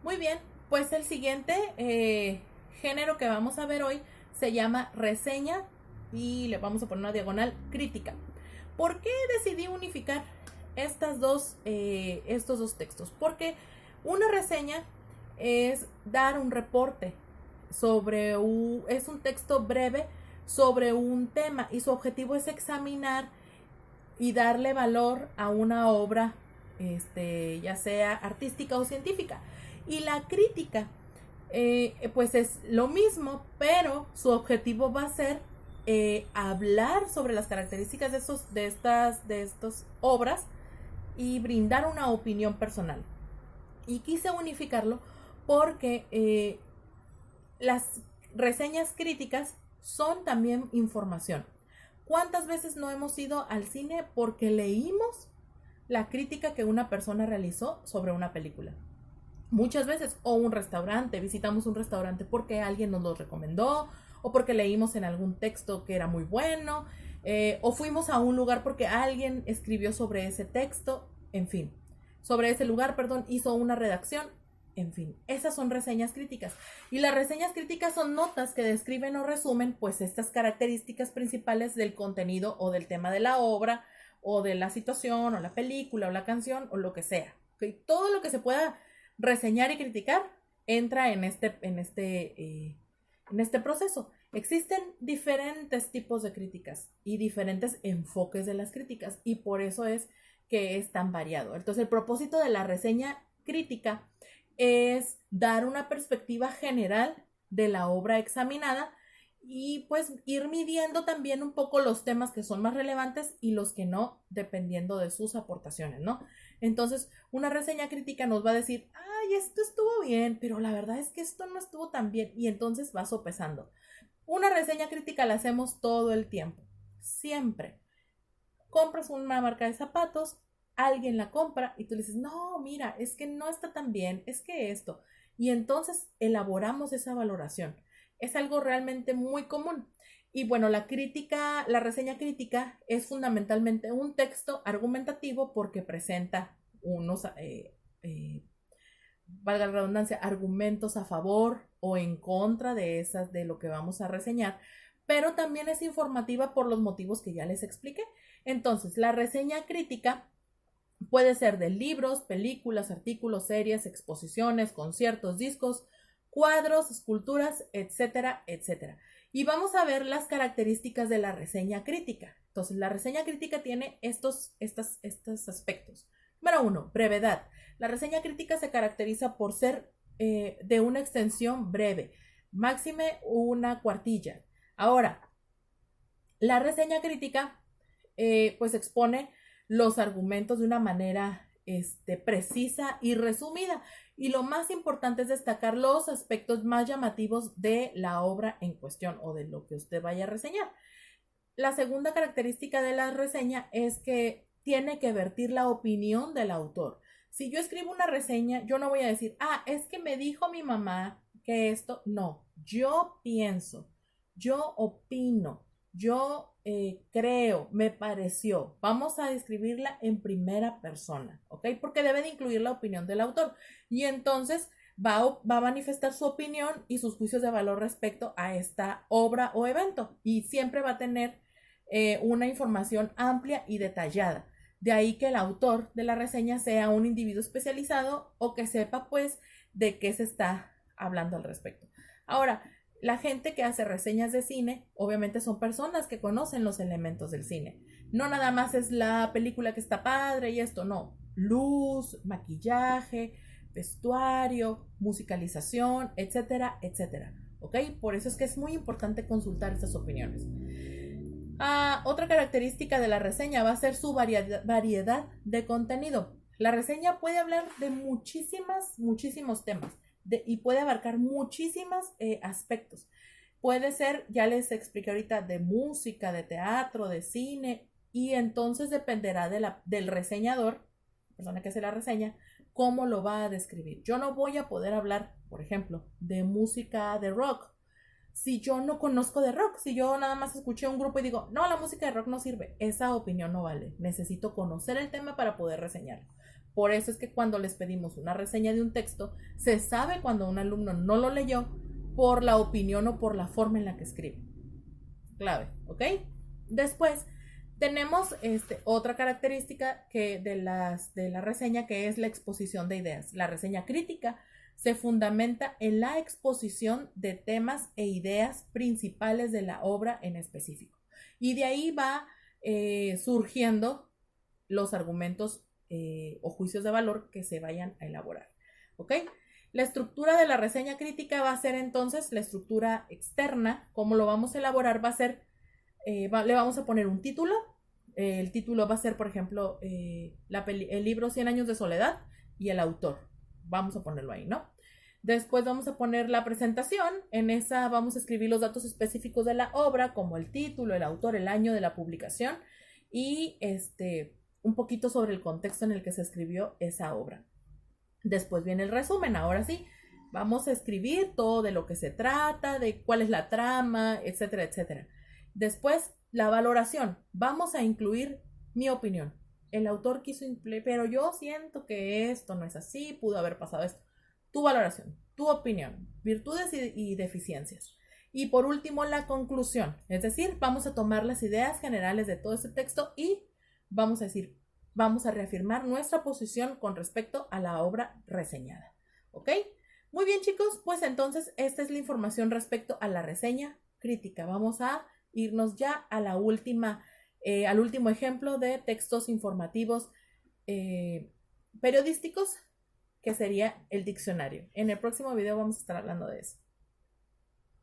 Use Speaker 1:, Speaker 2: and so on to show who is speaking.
Speaker 1: Muy bien, pues el siguiente género que vamos a ver hoy se llama reseña y le vamos a poner una diagonal crítica. ¿Por qué decidí unificar estos dos textos? Porque una reseña es dar un reporte es un texto breve sobre un tema y su objetivo es examinar y darle valor a una obra, ya sea artística o científica. Y la crítica, pues es lo mismo, pero su objetivo va a ser hablar sobre las características de estas obras y brindar una opinión personal. Y quise unificarlo porque las reseñas críticas son también información. ¿Cuántas veces no hemos ido al cine porque leímos la crítica que una persona realizó sobre una película? Muchas veces, o un restaurante, visitamos un restaurante porque alguien nos lo recomendó, o porque leímos en algún texto que era muy bueno, o fuimos a un lugar porque alguien escribió sobre ese texto, en fin, sobre ese lugar, perdón, hizo una redacción, en fin, esas son reseñas críticas. Y las reseñas críticas son notas que describen o resumen pues estas características principales del contenido o del tema de la obra, o de la situación, o la película, o la canción, o lo que sea. ¿Okay? Todo lo que se pueda reseñar y criticar entra en este proceso. Existen diferentes tipos de críticas y diferentes enfoques de las críticas y por eso es que es tan variado. Entonces el propósito de la reseña crítica es dar una perspectiva general de la obra examinada y pues ir midiendo también un poco los temas que son más relevantes y los que no, dependiendo de sus aportaciones, ¿no? Entonces, una reseña crítica nos va a decir, ay, esto estuvo bien, pero la verdad es que esto no estuvo tan bien, y entonces va sopesando. Una reseña crítica la hacemos todo el tiempo, siempre. Compras una marca de zapatos, alguien la compra y tú le dices, no, mira, es que no está tan bien, es que esto. Y entonces elaboramos esa valoración. Es algo realmente muy común. Y bueno, la reseña crítica es fundamentalmente un texto argumentativo porque presenta unos, valga la redundancia, argumentos a favor o en contra de lo que vamos a reseñar, pero también es informativa por los motivos que ya les expliqué. Entonces, la reseña crítica puede ser de libros, películas, artículos, series, exposiciones, conciertos, discos, cuadros, esculturas, etcétera, etcétera. Y vamos a ver las características de la reseña crítica. Entonces, la reseña crítica tiene estos aspectos. Número 1, brevedad. La reseña crítica se caracteriza por ser de una extensión breve, máxime una cuartilla. Ahora, la reseña crítica pues expone los argumentos de una manera precisa y resumida. Y lo más importante es destacar los aspectos más llamativos de la obra en cuestión o de lo que usted vaya a reseñar. La segunda característica de la reseña es que tiene que vertir la opinión del autor. Si yo escribo una reseña, yo no voy a decir, es que me dijo mi mamá que esto, no, yo pienso, yo opino, yo creo, me pareció. Vamos a describirla en primera persona, ¿ok? Porque debe de incluir la opinión del autor. Y entonces va a manifestar su opinión y sus juicios de valor respecto a esta obra o evento. Y siempre va a tener una información amplia y detallada. De ahí que el autor de la reseña sea un individuo especializado o que sepa pues de qué se está hablando al respecto. Ahora, la gente que hace reseñas de cine, obviamente son personas que conocen los elementos del cine. No nada más es la película que está padre y esto, no. Luz, maquillaje, vestuario, musicalización, etcétera, etcétera. ¿Ok? Por eso es que es muy importante consultar estas opiniones. Otra característica de la reseña va a ser su variedad de contenido. La reseña puede hablar de muchísimos temas y puede abarcar muchísimos aspectos. Puede ser, ya les expliqué ahorita, de música, de teatro, de cine, y entonces dependerá del reseñador, persona que hace la reseña, cómo lo va a describir. Yo no voy a poder hablar, por ejemplo, de música de rock si yo no conozco de rock, si yo nada más escuché un grupo y digo, no, la música de rock no sirve, esa opinión no vale. Necesito conocer el tema para poder reseñarlo. Por eso es que cuando les pedimos una reseña de un texto, se sabe cuando un alumno no lo leyó por la opinión o por la forma en la que escribe. Clave, ¿ok? Después tenemos otra característica de la reseña, que es la exposición de ideas. La reseña crítica se fundamenta en la exposición de temas e ideas principales de la obra en específico. Y de ahí va surgiendo los argumentos o juicios de valor que se vayan a elaborar. ¿Ok? La estructura de la reseña crítica va a ser entonces la estructura externa. ¿Cómo lo vamos a elaborar? Va a ser, le vamos a poner un título. El título va a ser, por ejemplo, el libro 100 años de soledad y el autor. Vamos a ponerlo ahí, ¿no? Después vamos a poner la presentación. En esa vamos a escribir los datos específicos de la obra, como el título, el autor, el año de la publicación y un poquito sobre el contexto en el que se escribió esa obra. Después viene el resumen. Ahora sí, vamos a escribir todo de lo que se trata, de cuál es la trama, etcétera, etcétera. Después, la valoración. Vamos a incluir mi opinión. El autor quiso incluir, pero yo siento que esto no es así, pudo haber pasado esto. Tu valoración, tu opinión, virtudes y deficiencias. Y por último, la conclusión. Es decir, vamos a tomar las ideas generales de todo este texto y vamos a decir, vamos a reafirmar nuestra posición con respecto a la obra reseñada. ¿Ok? Muy bien, chicos, pues entonces esta es la información respecto a la reseña crítica. Vamos a irnos ya a la última, al último ejemplo de textos informativos periodísticos, que sería el diccionario. En el próximo video vamos a estar hablando de eso.